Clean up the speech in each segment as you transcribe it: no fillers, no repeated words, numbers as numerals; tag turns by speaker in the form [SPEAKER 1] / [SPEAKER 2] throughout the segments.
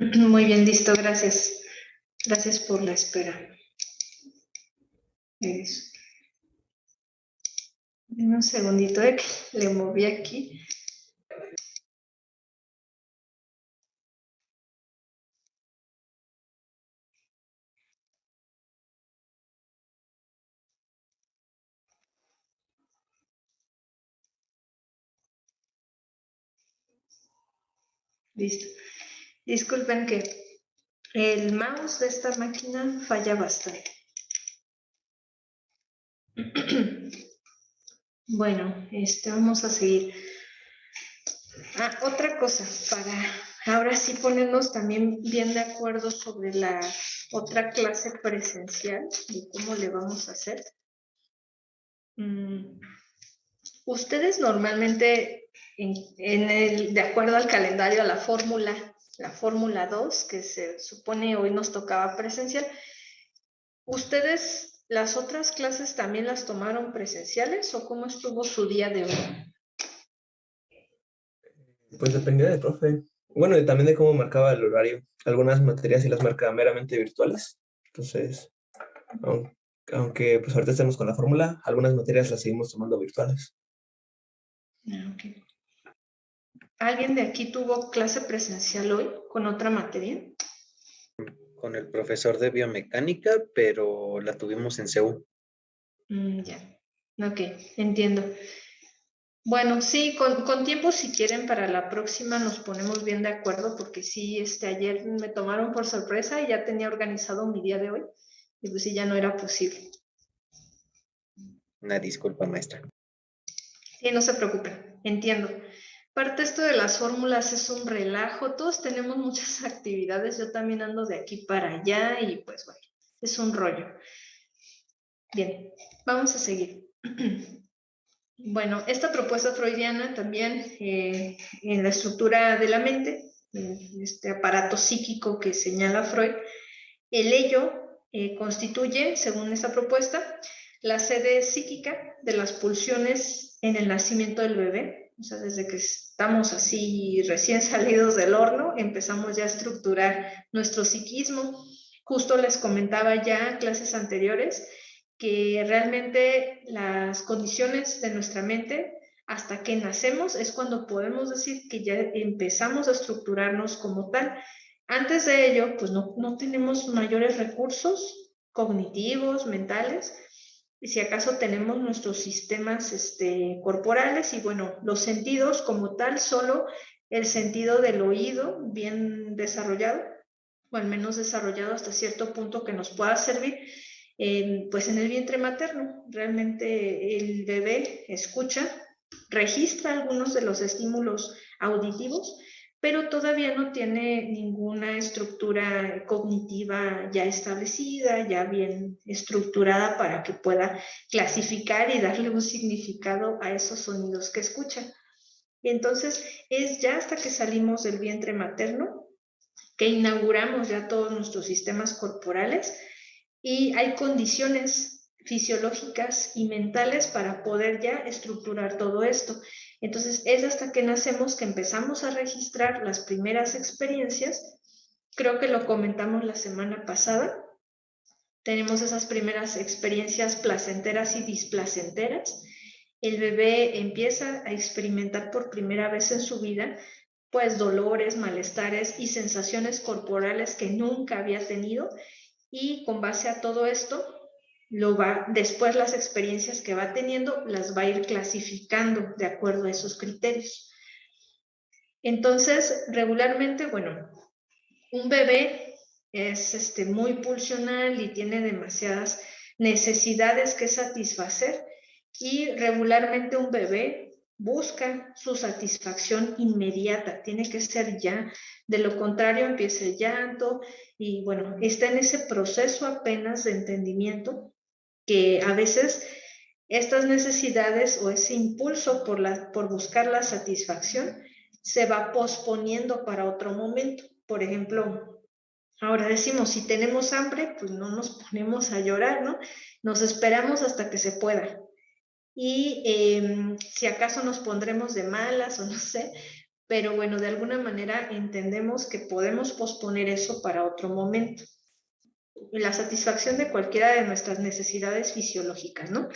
[SPEAKER 1] Muy bien, listo, gracias. Gracias por la espera. Eso. Dame un segundito de que le moví aquí. Listo. Disculpen que el mouse de esta máquina falla bastante. Bueno, vamos a seguir. Otra cosa, para ahora sí ponernos también bien de acuerdo sobre la otra clase presencial y cómo le vamos a hacer. Ustedes normalmente, de acuerdo al calendario, a la fórmula 2, que se supone hoy nos tocaba presencial, ¿ustedes las otras clases también las tomaron presenciales o cómo estuvo su día de hoy?
[SPEAKER 2] Pues dependía del profe. Bueno, y también de cómo marcaba el horario. Algunas materias sí las marca meramente virtuales. Entonces, aunque pues ahorita estemos con la fórmula, algunas materias las seguimos tomando virtuales.
[SPEAKER 1] Okay. ¿Alguien de aquí tuvo clase presencial hoy con otra materia?
[SPEAKER 3] Con el profesor de biomecánica, pero la tuvimos en CEU.
[SPEAKER 1] Ya, ok, entiendo. Bueno, sí, con tiempo si quieren para la próxima nos ponemos bien de acuerdo porque sí, ayer me tomaron por sorpresa y ya tenía organizado mi día de hoy y pues sí, ya no era posible.
[SPEAKER 3] Una disculpa, maestra.
[SPEAKER 1] Sí, no se preocupen, entiendo. Parte esto de las fórmulas es un relajo, todos tenemos muchas actividades, yo también ando de aquí para allá y pues bueno, es un rollo. Bien, vamos a seguir. Bueno, esta propuesta freudiana también en la estructura de la mente, este aparato psíquico que señala Freud, el ello constituye, según esta propuesta, la sede psíquica de las pulsiones en el nacimiento del bebé. O sea, desde que estamos así recién salidos del horno, empezamos ya a estructurar nuestro psiquismo. Justo les comentaba ya en clases anteriores que realmente las condiciones de nuestra mente hasta que nacemos es cuando podemos decir que ya empezamos a estructurarnos como tal. Antes de ello, pues no tenemos mayores recursos cognitivos, mentales, y si acaso tenemos nuestros sistemas corporales y bueno, los sentidos como tal, solo el sentido del oído bien desarrollado, o al menos desarrollado hasta cierto punto que nos pueda servir, pues en el vientre materno. Realmente el bebé escucha, registra algunos de los estímulos auditivos, pero todavía no tiene ninguna estructura cognitiva ya establecida, ya bien estructurada para que pueda clasificar y darle un significado a esos sonidos que escucha. Y entonces es ya hasta que salimos del vientre materno que inauguramos ya todos nuestros sistemas corporales y hay condiciones fisiológicas y mentales para poder ya estructurar todo esto. Entonces es hasta que nacemos que empezamos a registrar las primeras experiencias. Creo que lo comentamos la semana pasada. Tenemos esas primeras experiencias placenteras y displacenteras. El bebé empieza a experimentar por primera vez en su vida pues dolores, malestares y sensaciones corporales que nunca había tenido, y con base a todo esto después las experiencias que va teniendo las va a ir clasificando de acuerdo a esos criterios. Entonces, regularmente, bueno, un bebé es muy pulsional y tiene demasiadas necesidades que satisfacer, y regularmente un bebé busca su satisfacción inmediata, tiene que ser ya, de lo contrario empieza el llanto y bueno, está en ese proceso apenas de entendimiento que a veces estas necesidades o ese impulso por buscar la satisfacción se va posponiendo para otro momento. Por ejemplo, ahora decimos, si tenemos hambre, pues no nos ponemos a llorar, ¿no? Nos esperamos hasta que se pueda. Y si acaso nos pondremos de malas o no sé, pero bueno, de alguna manera entendemos que podemos posponer eso para otro momento. La satisfacción de cualquiera de nuestras necesidades fisiológicas, ¿no?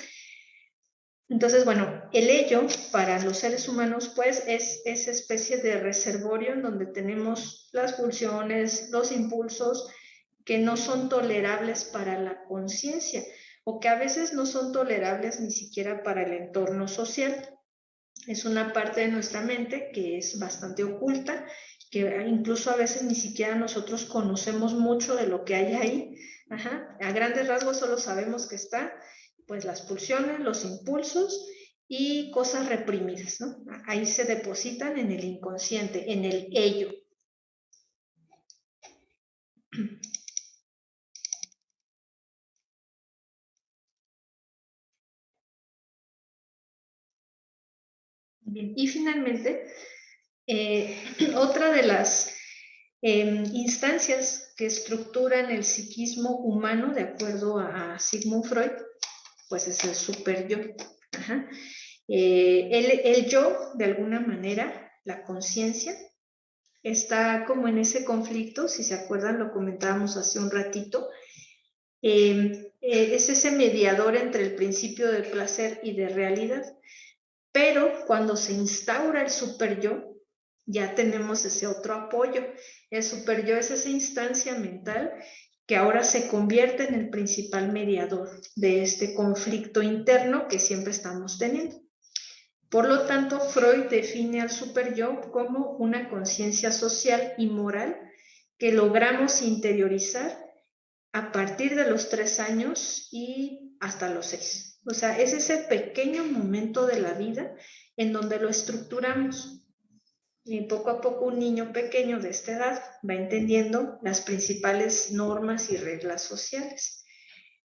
[SPEAKER 1] Entonces, bueno, el ello para los seres humanos, pues, es esa especie de reservorio en donde tenemos las pulsiones, los impulsos que no son tolerables para la conciencia o que a veces no son tolerables ni siquiera para el entorno social. Es una parte de nuestra mente que es bastante oculta, que incluso a veces ni siquiera nosotros conocemos mucho de lo que hay ahí. Ajá. A grandes rasgos solo sabemos que está, pues, las pulsiones, los impulsos y cosas reprimidas, ¿no? Ahí se depositan en el inconsciente, en el ello. Bien, y finalmente, otra de las instancias que estructuran el psiquismo humano, de acuerdo a Sigmund Freud, pues es el superyo. Ajá. El yo, de alguna manera, la conciencia, está como en ese conflicto, si se acuerdan, lo comentábamos hace un ratito, es ese mediador entre el principio de placer y de realidad. Pero cuando se instaura el superyo, ya tenemos ese otro apoyo. El superyo es esa instancia mental que ahora se convierte en el principal mediador de este conflicto interno que siempre estamos teniendo. Por lo tanto, Freud define al superyo como una conciencia social y moral que logramos interiorizar a partir de los 3 años y hasta los 6. O sea, es ese pequeño momento de la vida en donde lo estructuramos. Y poco a poco un niño pequeño de esta edad va entendiendo las principales normas y reglas sociales.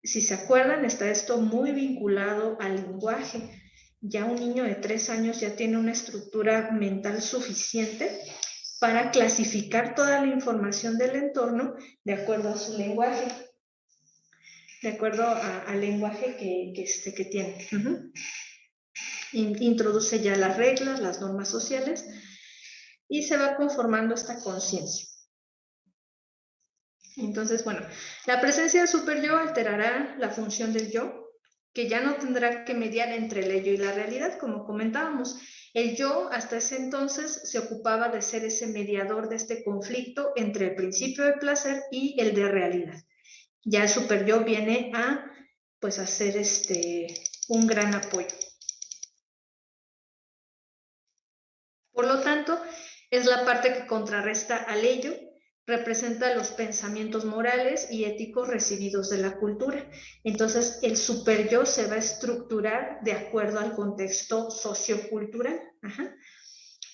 [SPEAKER 1] Si se acuerdan, está esto muy vinculado al lenguaje. Ya un niño de 3 años ya tiene una estructura mental suficiente para clasificar toda la información del entorno de acuerdo a su lenguaje, de acuerdo al lenguaje que tiene. Introduce ya las reglas, las normas sociales y se va conformando esta conciencia. Entonces, bueno, la presencia del superyo alterará la función del yo, que ya no tendrá que mediar entre el ello y la realidad, como comentábamos. El yo hasta ese entonces se ocupaba de ser ese mediador de este conflicto entre el principio de placer y el de realidad. Ya el superyo viene a, pues, hacer un gran apoyo. Por lo tanto, es la parte que contrarresta al ello, representa los pensamientos morales y éticos recibidos de la cultura. Entonces, el superyo se va a estructurar de acuerdo al contexto sociocultural. Ajá.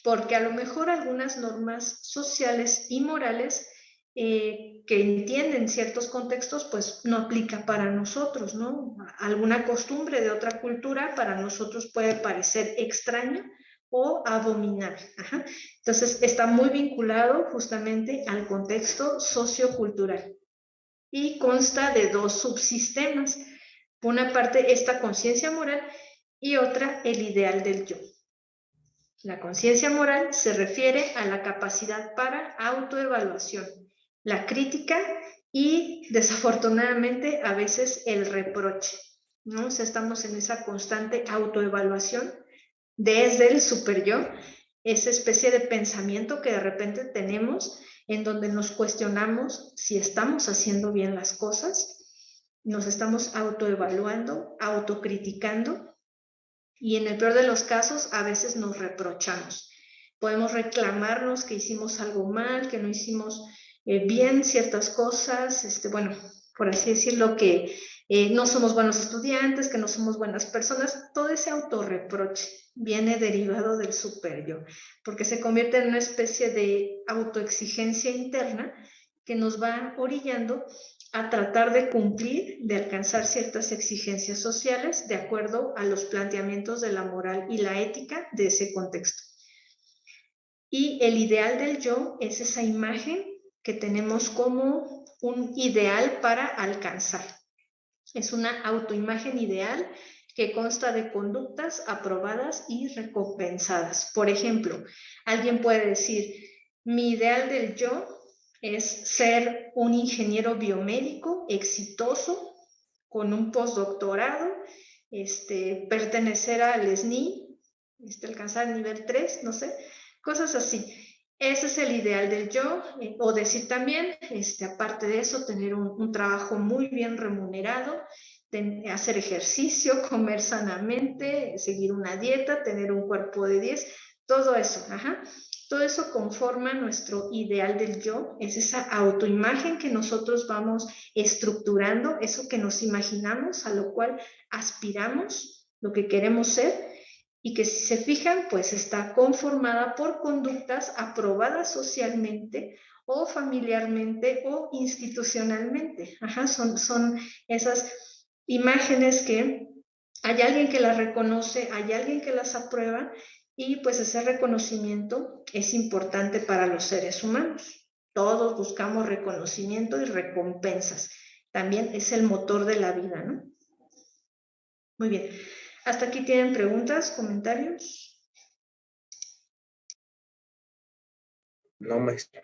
[SPEAKER 1] Porque a lo mejor algunas normas sociales y morales que entienden ciertos contextos, pues no aplica para nosotros, ¿no? Alguna costumbre de otra cultura para nosotros puede parecer extraña o abominable. Ajá. Entonces, está muy vinculado justamente al contexto sociocultural y consta de 2 subsistemas. Por una parte, esta conciencia moral y otra, el ideal del yo. La conciencia moral se refiere a la capacidad para autoevaluación, la crítica y, desafortunadamente, a veces el reproche, ¿no? O sea, estamos en esa constante autoevaluación desde el superyo, esa especie de pensamiento que de repente tenemos en donde nos cuestionamos si estamos haciendo bien las cosas, nos estamos autoevaluando, autocriticando. Y en el peor de los casos, a veces nos reprochamos. Podemos reclamarnos que hicimos algo mal, que no hicimos bien ciertas cosas, bueno, por así decirlo, que no somos buenos estudiantes, que no somos buenas personas. Todo ese autorreproche viene derivado del superyo, porque se convierte en una especie de autoexigencia interna que nos va orillando a tratar de cumplir, de alcanzar ciertas exigencias sociales de acuerdo a los planteamientos de la moral y la ética de ese contexto. Y el ideal del yo es esa imagen que tenemos como un ideal para alcanzar. Es una autoimagen ideal que consta de conductas aprobadas y recompensadas. Por ejemplo, alguien puede decir, mi ideal del yo es ser un ingeniero biomédico exitoso con un postdoctorado, pertenecer al SNI, alcanzar el nivel 3, no sé, cosas así. Ese es el ideal del yo, o decir también, aparte de eso, tener un trabajo muy bien remunerado, hacer ejercicio, comer sanamente, seguir una dieta, tener un cuerpo de 10, todo eso, todo eso conforma nuestro ideal del yo, es esa autoimagen que nosotros vamos estructurando, eso que nos imaginamos, a lo cual aspiramos, lo que queremos ser, y que si se fijan, pues está conformada por conductas aprobadas socialmente o familiarmente o institucionalmente. Son esas imágenes que hay alguien que las reconoce, hay alguien que las aprueba, y pues ese reconocimiento es importante para los seres humanos. Todos buscamos reconocimiento y recompensas. También es el motor de la vida, ¿no? Muy bien. ¿Hasta aquí tienen preguntas, comentarios?
[SPEAKER 3] No, maestra.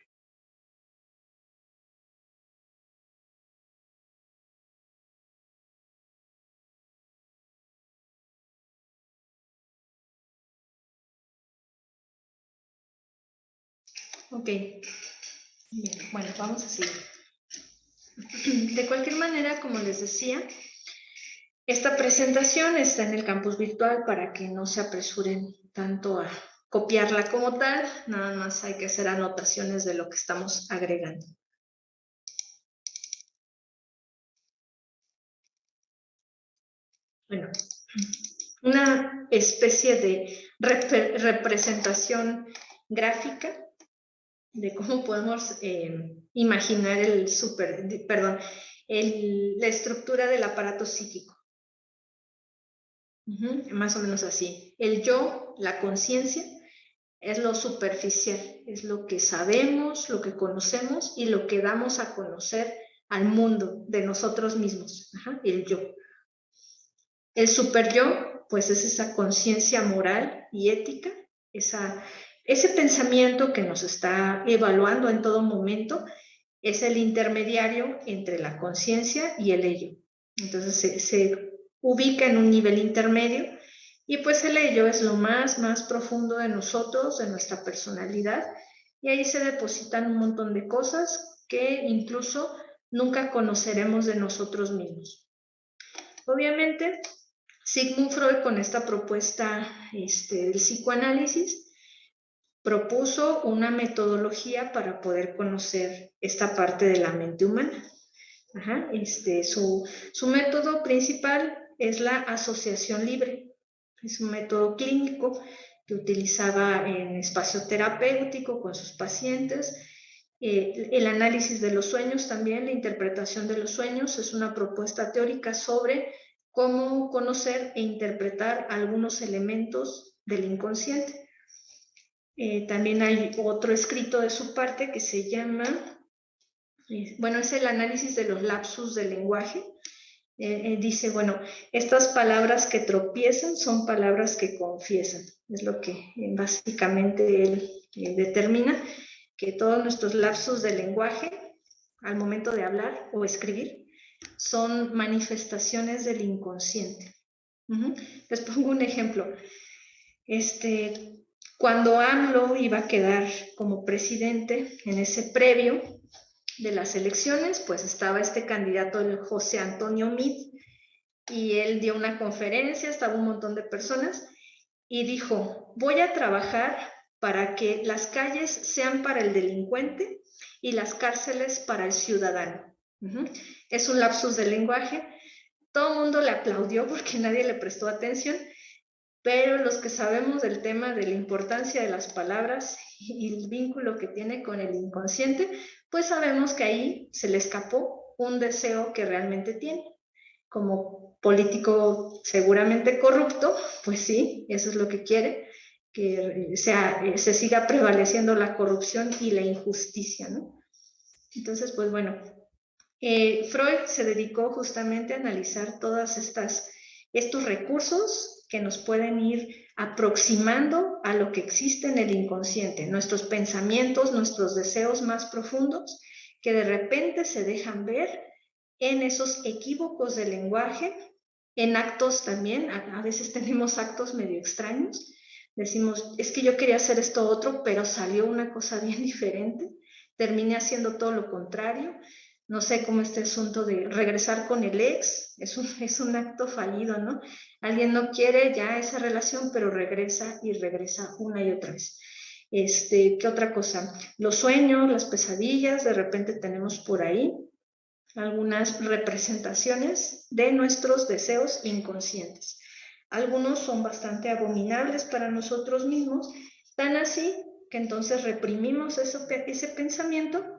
[SPEAKER 1] Ok. Bien, bueno, vamos a seguir. De cualquier manera, como les decía, esta presentación está en el campus virtual para que no se apresuren tanto a copiarla como tal, nada más hay que hacer anotaciones de lo que estamos agregando. Bueno, una especie de representación gráfica de cómo podemos imaginar la estructura del aparato psíquico. Más o menos así. El yo, la conciencia, es lo superficial, es lo que sabemos, lo que conocemos y lo que damos a conocer al mundo de nosotros mismos. El yo. El super yo, pues es esa conciencia moral y ética, ese pensamiento que nos está evaluando en todo momento, es el intermediario entre la conciencia y el ello. Entonces se ubica en un nivel intermedio, y pues el ello es lo más profundo de nosotros, de nuestra personalidad, y ahí se depositan un montón de cosas que incluso nunca conoceremos de nosotros mismos. Obviamente, Sigmund Freud, con esta propuesta del psicoanálisis, propuso una metodología para poder conocer esta parte de la mente humana. Su método principal es la asociación libre. Es un método clínico que utilizaba en espacio terapéutico con sus pacientes. El análisis de los sueños también, la interpretación de los sueños, es una propuesta teórica sobre cómo conocer e interpretar algunos elementos del inconsciente. También hay otro escrito de su parte que se llama, es el análisis de los lapsus del lenguaje. Dice, estas palabras que tropiezan son palabras que confiesan. Es lo que básicamente él determina, que todos nuestros lapsus del lenguaje, al momento de hablar o escribir, son manifestaciones del inconsciente. Les pongo un ejemplo. Cuando AMLO iba a quedar como presidente, en ese previo de las elecciones, pues estaba este candidato, el José Antonio Meade, y él dio una conferencia, estaba un montón de personas, y dijo, voy a trabajar para que las calles sean para el delincuente y las cárceles para el ciudadano. Es un lapsus del lenguaje. Todo el mundo le aplaudió porque nadie le prestó atención, pero los que sabemos del tema de la importancia de las palabras y el vínculo que tiene con el inconsciente, pues sabemos que ahí se le escapó un deseo que realmente tiene. Como político seguramente corrupto, pues sí, eso es lo que quiere, que se siga prevaleciendo la corrupción y la injusticia, ¿no? Entonces, pues Freud se dedicó justamente a analizar todas estas estos recursos que nos pueden ir aproximando a lo que existe en el inconsciente, nuestros pensamientos, nuestros deseos más profundos, que de repente se dejan ver en esos equívocos del lenguaje, en actos también. A veces tenemos actos medio extraños. Decimos, es que yo quería hacer esto otro, pero salió una cosa bien diferente. Terminé haciendo todo lo contrario. No sé cómo este asunto de regresar con el ex, es un acto fallido, ¿no? Alguien no quiere ya esa relación, pero regresa y regresa una y otra vez. ¿Qué otra cosa? Los sueños, las pesadillas, de repente tenemos por ahí algunas representaciones de nuestros deseos inconscientes. Algunos son bastante abominables para nosotros mismos, tan así que entonces reprimimos ese pensamiento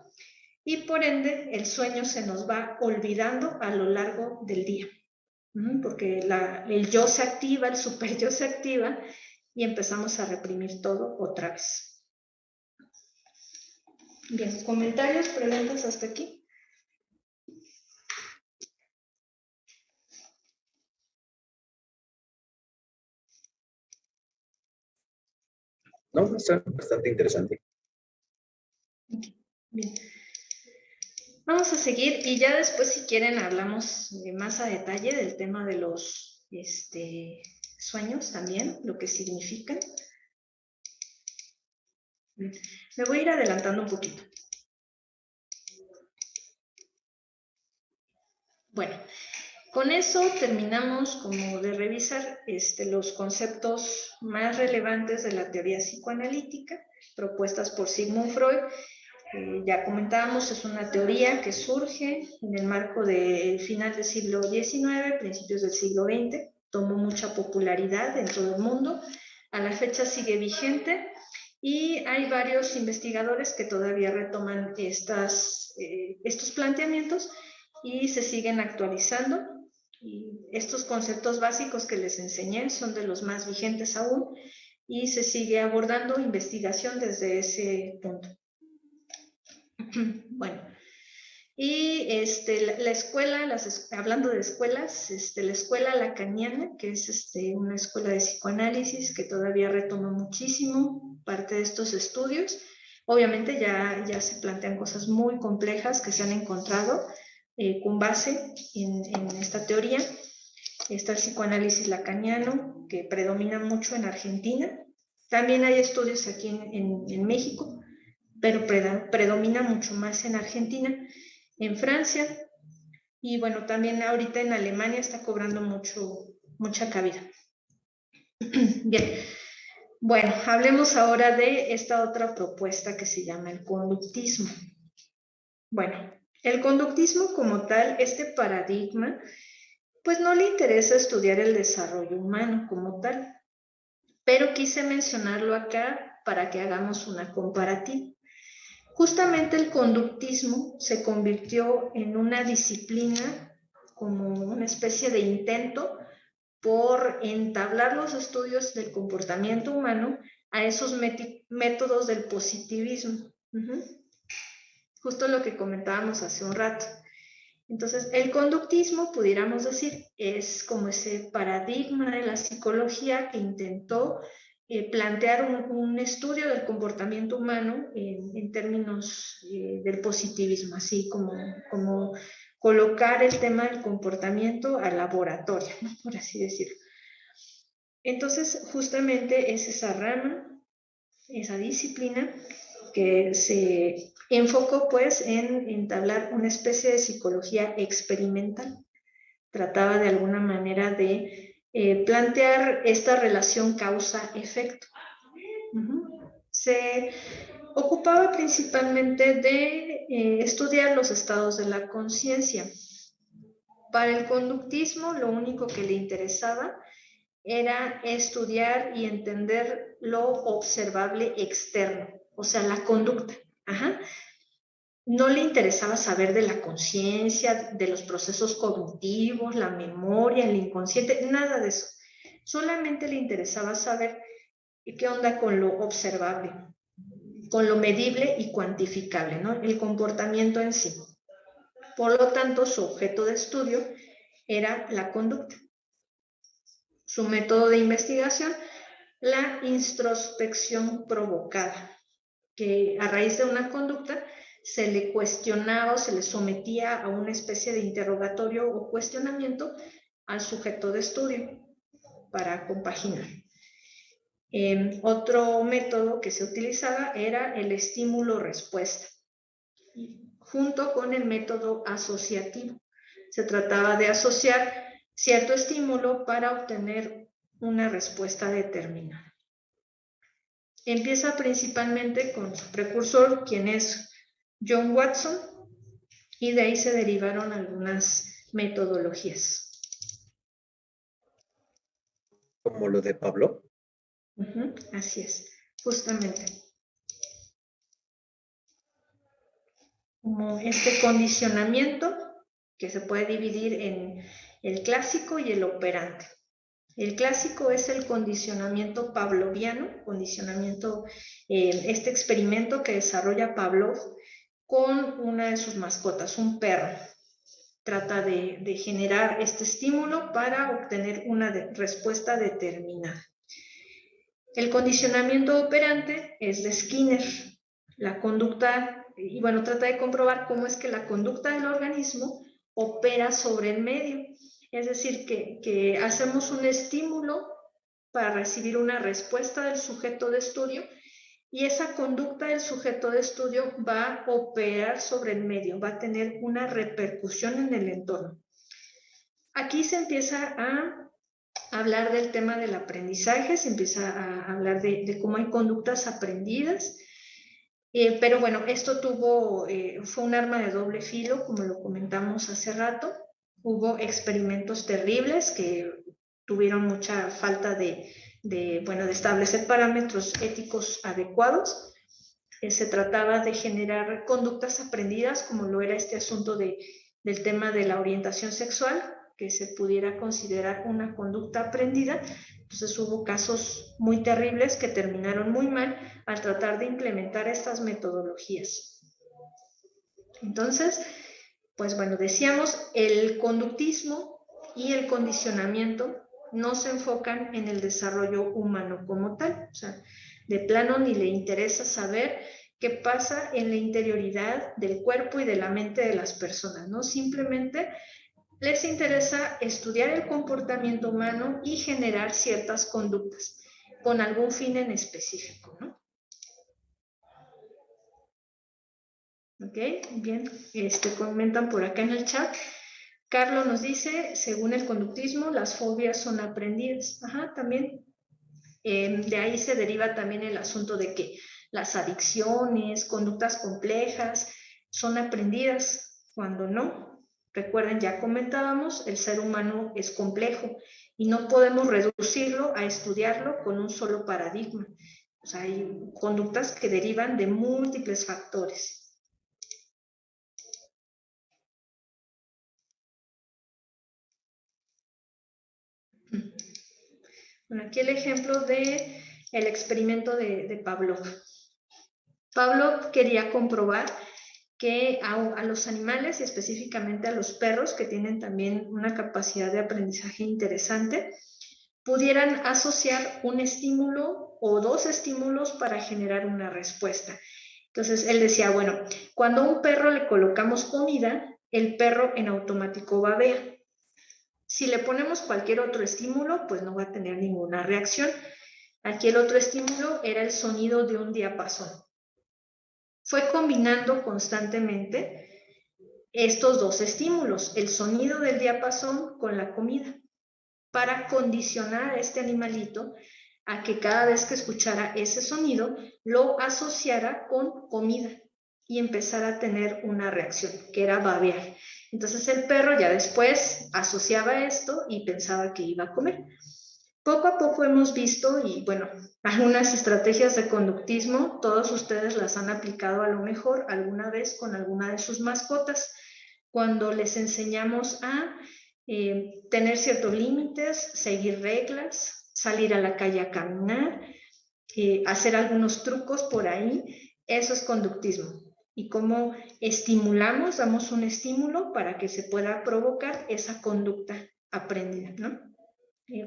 [SPEAKER 1] y por ende el sueño se nos va olvidando a lo largo del día, porque el yo se activa, el super yo se activa y empezamos a reprimir todo otra vez. Bien, comentarios, preguntas hasta aquí.
[SPEAKER 3] No, está bastante interesante.
[SPEAKER 1] Bien. Vamos a seguir y ya después, si quieren, hablamos más a detalle del tema de los sueños también, lo que significan. Me voy a ir adelantando un poquito. Bueno, con eso terminamos como de revisar los conceptos más relevantes de la teoría psicoanalítica propuestas por Sigmund Freud. Ya comentábamos, es una teoría que surge en el marco del final del siglo XIX, principios del siglo XX, tomó mucha popularidad en todo el mundo, a la fecha sigue vigente y hay varios investigadores que todavía retoman estos planteamientos y se siguen actualizando. Y estos conceptos básicos que les enseñé son de los más vigentes aún y se sigue abordando investigación desde ese punto. Bueno, y la escuela, hablando de escuelas, la escuela lacaniana, que es una escuela de psicoanálisis que todavía retoma muchísimo parte de estos estudios. Obviamente ya se plantean cosas muy complejas que se han encontrado con base en esta teoría. Está el psicoanálisis lacaniano, que predomina mucho en Argentina. También hay estudios aquí en México, pero predomina mucho más en Argentina, en Francia, y bueno, también ahorita en Alemania está cobrando mucha cabida. Bien, bueno, hablemos ahora de esta otra propuesta que se llama el conductismo. Bueno, el conductismo como tal, este paradigma, pues no le interesa estudiar el desarrollo humano como tal, pero quise mencionarlo acá para que hagamos una comparativa. Justamente el conductismo se convirtió en una disciplina, como una especie de intento por entablar los estudios del comportamiento humano a esos métodos del positivismo. Justo lo que comentábamos hace un rato. Entonces, el conductismo, pudiéramos decir, es como ese paradigma de la psicología que intentó plantear un estudio del comportamiento humano en términos del positivismo, así como colocar el tema del comportamiento al laboratorio, ¿no? Por así decirlo. Entonces, justamente es esa rama, esa disciplina que se enfocó pues en entablar una especie de psicología experimental. Trataba de alguna manera de plantear esta relación causa-efecto. Se ocupaba principalmente de estudiar los estados de la conciencia. Para el conductismo, lo único que le interesaba era estudiar y entender lo observable externo, o sea, la conducta. No le interesaba saber de la conciencia, de los procesos cognitivos, la memoria, el inconsciente, nada de eso. Solamente le interesaba saber qué onda con lo observable, con lo medible y cuantificable, ¿no? El comportamiento en sí. Por lo tanto, su objeto de estudio era la conducta. su método de investigación, la introspección provocada, que a raíz de una conducta se le cuestionaba o se le sometía a una especie de interrogatorio o cuestionamiento al sujeto de estudio para compaginar. Otro método que se utilizaba era el estímulo-respuesta, junto con el método asociativo. Se trataba de asociar cierto estímulo para obtener una respuesta determinada. Empieza principalmente con su precursor, quien es John Watson, y de ahí se derivaron algunas metodologías.
[SPEAKER 3] Como lo de Pablo.
[SPEAKER 1] Así es, justamente. Como este condicionamiento que se puede dividir en el clásico y el operante. El clásico es el condicionamiento pavloviano, este experimento que desarrolla Pavlov con una de sus mascotas, un perro. Trata de generar este estímulo para obtener una respuesta determinada. El condicionamiento operante es de Skinner. La conducta, y bueno, trata de comprobar cómo es que la conducta del organismo opera sobre el medio. Es decir, que hacemos un estímulo para recibir una respuesta del sujeto de estudio y esa conducta del sujeto de estudio va a operar sobre el medio, va a tener una repercusión en el entorno. Aquí se empieza a hablar del tema del aprendizaje, se empieza a hablar de cómo hay conductas aprendidas, pero bueno, esto fue un arma de doble filo, como lo comentamos hace rato. Hubo experimentos terribles que tuvieron mucha falta de establecer parámetros éticos adecuados. Se trataba de generar conductas aprendidas, como lo era este asunto del tema de la orientación sexual, que se pudiera considerar una conducta aprendida. Entonces hubo casos muy terribles que terminaron muy mal al tratar de implementar estas metodologías. Entonces, pues bueno, decíamos, el conductismo y el condicionamiento no se enfocan en el desarrollo humano como tal. O sea, de plano ni le interesa saber qué pasa en la interioridad del cuerpo y de la mente de las personas, ¿no? Simplemente les interesa estudiar el comportamiento humano y generar ciertas conductas con algún fin en específico, ¿no? Ok, bien, comentan por acá en el chat. Carlos nos dice, según el conductismo, las fobias son aprendidas. Ajá, también. De ahí se deriva también el asunto de que las adicciones, conductas complejas, son aprendidas cuando no. Recuerden, ya comentábamos, el ser humano es complejo y no podemos reducirlo a estudiarlo con un solo paradigma. O sea, hay conductas que derivan de múltiples factores. Bueno, aquí el ejemplo del experimento de Pavlov. Pavlov quería comprobar que a los animales y específicamente a los perros, que tienen también una capacidad de aprendizaje interesante, pudieran asociar un estímulo o dos estímulos para generar una respuesta. Entonces él decía, bueno, cuando a un perro le colocamos comida, el perro en automático babea. Si le ponemos cualquier otro estímulo, pues no va a tener ninguna reacción. Aquí el otro estímulo era el sonido de un diapasón. Fue combinando constantemente estos dos estímulos, el sonido del diapasón con la comida, para condicionar a este animalito a que cada vez que escuchara ese sonido lo asociara con comida y empezara a tener una reacción, que era babear. Entonces el perro ya después asociaba esto y pensaba que iba a comer. Poco a poco hemos visto, y bueno, algunas estrategias de conductismo, todos ustedes las han aplicado a lo mejor alguna vez con alguna de sus mascotas, cuando les enseñamos a tener ciertos límites, seguir reglas, salir a la calle a caminar, hacer algunos trucos por ahí. Eso es conductismo. Y cómo estimulamos, damos un estímulo para que se pueda provocar esa conducta aprendida, ¿no?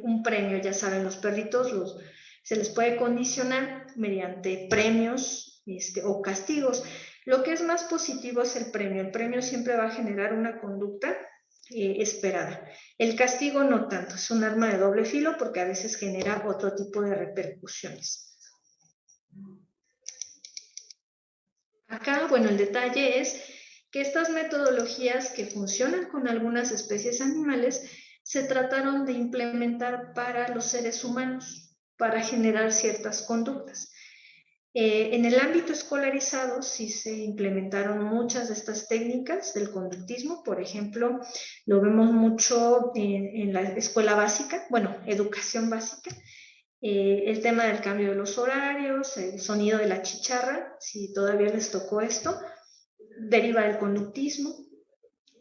[SPEAKER 1] un premio. Ya saben, los perritos se les puede condicionar mediante premios o castigos. Lo que es más positivo es el premio. El premio siempre va a generar una conducta esperada. El castigo no tanto, es un arma de doble filo porque a veces genera otro tipo de repercusiones. Acá, bueno, el detalle es que estas metodologías que funcionan con algunas especies animales se trataron de implementar para los seres humanos, para generar ciertas conductas. En el ámbito escolarizado sí se implementaron muchas de estas técnicas del conductismo. Por ejemplo, lo vemos mucho en la escuela básica, bueno, educación básica. El tema del cambio de los horarios, el sonido de la chicharra, si todavía les tocó esto, deriva del conductismo.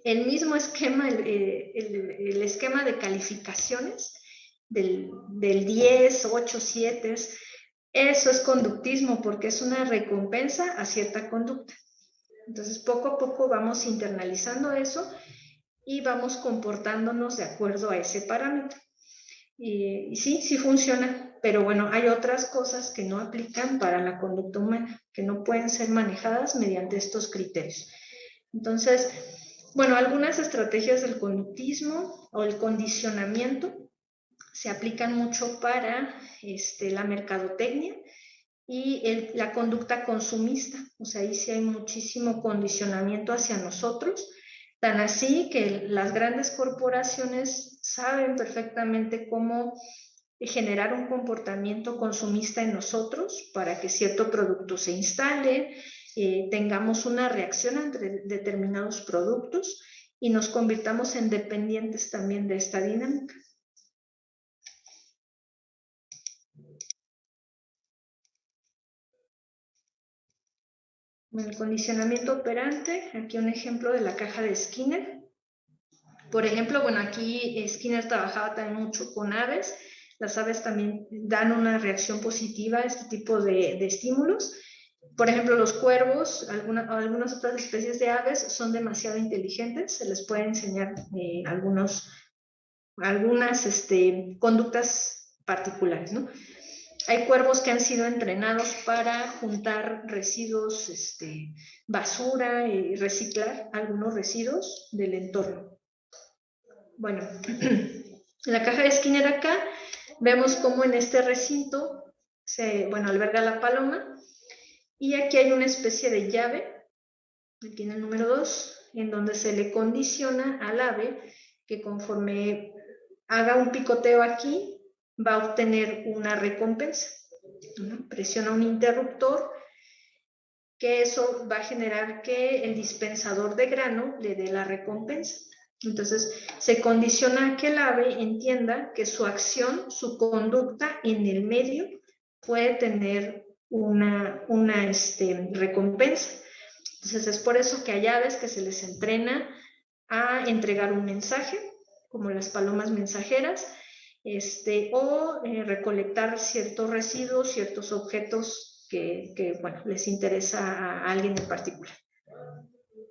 [SPEAKER 1] El mismo esquema, el esquema de calificaciones del 10, 8, 7, eso es conductismo porque es una recompensa a cierta conducta. Entonces, poco a poco vamos internalizando eso y vamos comportándonos de acuerdo a ese parámetro. Y sí, sí funciona, pero bueno, hay otras cosas que no aplican para la conducta humana, que no pueden ser manejadas mediante estos criterios. Entonces, bueno, algunas estrategias del conductismo o el condicionamiento se aplican mucho para la mercadotecnia y la conducta consumista. O sea, ahí sí hay muchísimo condicionamiento hacia nosotros, tan así que las grandes corporaciones saben perfectamente cómo generar un comportamiento consumista en nosotros para que cierto producto se instale, tengamos una reacción ante determinados productos y nos convirtamos en dependientes también de esta dinámica. El condicionamiento operante, aquí un ejemplo de la caja de Skinner. Por ejemplo, bueno, aquí Skinner trabajaba también mucho con aves. Las aves también dan una reacción positiva a este tipo de estímulos. Por ejemplo, los cuervos, algunas otras especies de aves son demasiado inteligentes. Se les puede enseñar algunas conductas particulares, ¿no? Hay cuervos que han sido entrenados para juntar residuos, basura y reciclar algunos residuos del entorno. Bueno, en la caja de Skinner acá vemos cómo en este recinto alberga la paloma y aquí hay una especie de llave, aquí en el número 2, en donde se le condiciona al ave que conforme haga un picoteo aquí, va a obtener una recompensa. Presiona un interruptor, que eso va a generar que el dispensador de grano le dé la recompensa. Entonces, se condiciona a que el ave entienda que su acción, su conducta en el medio puede tener una recompensa. Entonces, es por eso que hay aves que se les entrena a entregar un mensaje, como las palomas mensajeras, o recolectar ciertos residuos, ciertos objetos que les interesa a alguien en particular.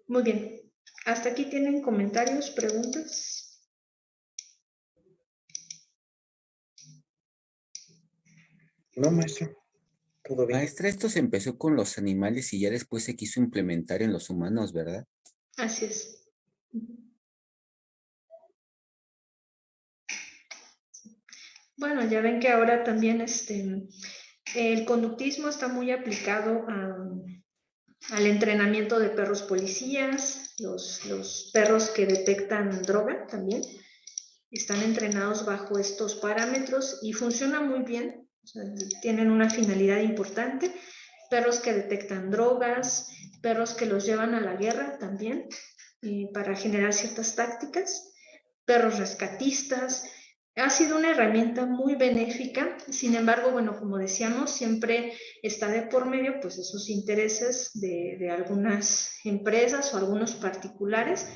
[SPEAKER 1] Muy bien. ¿Hasta aquí tienen comentarios, preguntas?
[SPEAKER 3] No, maestro. Todo bien.
[SPEAKER 4] Maestra, esto se empezó con los animales y ya después se quiso implementar en los humanos, ¿verdad?
[SPEAKER 1] Así es. Bueno, ya ven que ahora también el conductismo está muy aplicado al entrenamiento de perros policías, los perros que detectan droga también están entrenados bajo estos parámetros y funciona muy bien, o sea, tienen una finalidad importante. Perros que detectan drogas, perros que los llevan a la guerra también para generar ciertas tácticas, perros rescatistas. Ha sido una herramienta muy benéfica, sin embargo, bueno, como decíamos, siempre está de por medio pues esos intereses de algunas empresas o algunos particulares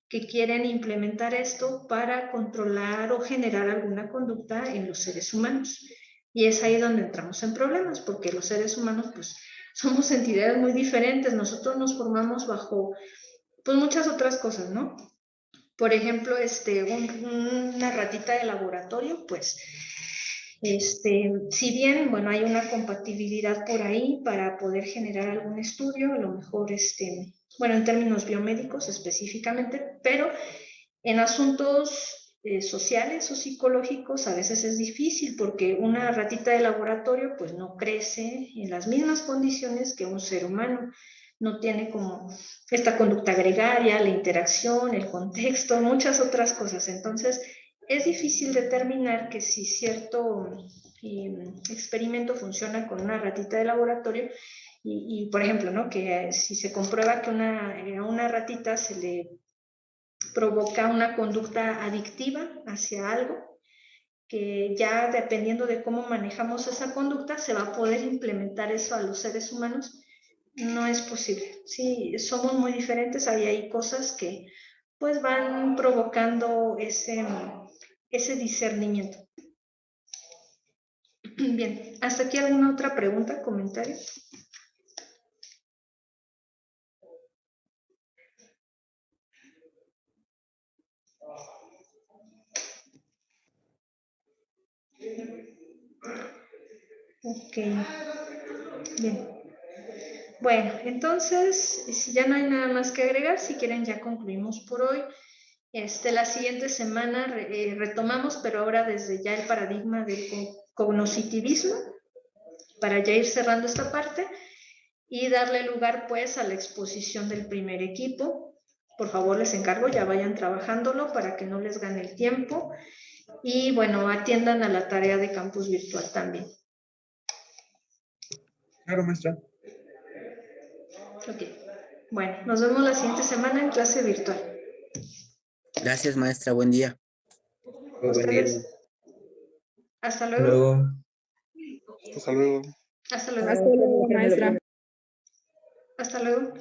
[SPEAKER 1] que quieren implementar esto para controlar o generar alguna conducta en los seres humanos. Y es ahí donde entramos en problemas, porque los seres humanos pues somos entidades muy diferentes, nosotros nos formamos bajo pues muchas otras cosas, ¿no? Por ejemplo, una ratita de laboratorio, pues, si bien, bueno, hay una compatibilidad por ahí para poder generar algún estudio, a lo mejor, bueno, en términos biomédicos específicamente, pero en asuntos sociales o psicológicos a veces es difícil porque una ratita de laboratorio pues no crece en las mismas condiciones que un ser humano. No tiene como esta conducta gregaria, la interacción, el contexto, muchas otras cosas. Entonces, es difícil determinar que si cierto experimento funciona con una ratita de laboratorio y por ejemplo, ¿no? Que si se comprueba que a una ratita se le provoca una conducta adictiva hacia algo, que ya dependiendo de cómo manejamos esa conducta, se va a poder implementar eso a los seres humanos. No es posible. Sí, somos muy diferentes, ahí hay cosas que pues van provocando ese discernimiento. Bien, ¿hasta aquí alguna otra pregunta, comentario? Ok, bien. Bueno, entonces, si ya no hay nada más que agregar, si quieren ya concluimos por hoy. La siguiente semana retomamos, pero ahora desde ya el paradigma del cognoscitivismo, para ya ir cerrando esta parte y darle lugar pues a la exposición del primer equipo. Por favor, les encargo, ya vayan trabajándolo para que no les gane el tiempo. Y bueno, atiendan a la tarea de campus virtual también.
[SPEAKER 3] Claro, maestra.
[SPEAKER 1] Ok. Bueno, nos vemos la siguiente semana en clase virtual.
[SPEAKER 4] Gracias, maestra. Buen día.
[SPEAKER 3] Buen día.
[SPEAKER 1] Ustedes. Hasta
[SPEAKER 2] Hasta
[SPEAKER 1] luego.
[SPEAKER 2] luego.
[SPEAKER 5] Hasta luego.
[SPEAKER 1] Hasta luego.
[SPEAKER 6] Hasta luego, maestra.
[SPEAKER 1] Hasta luego.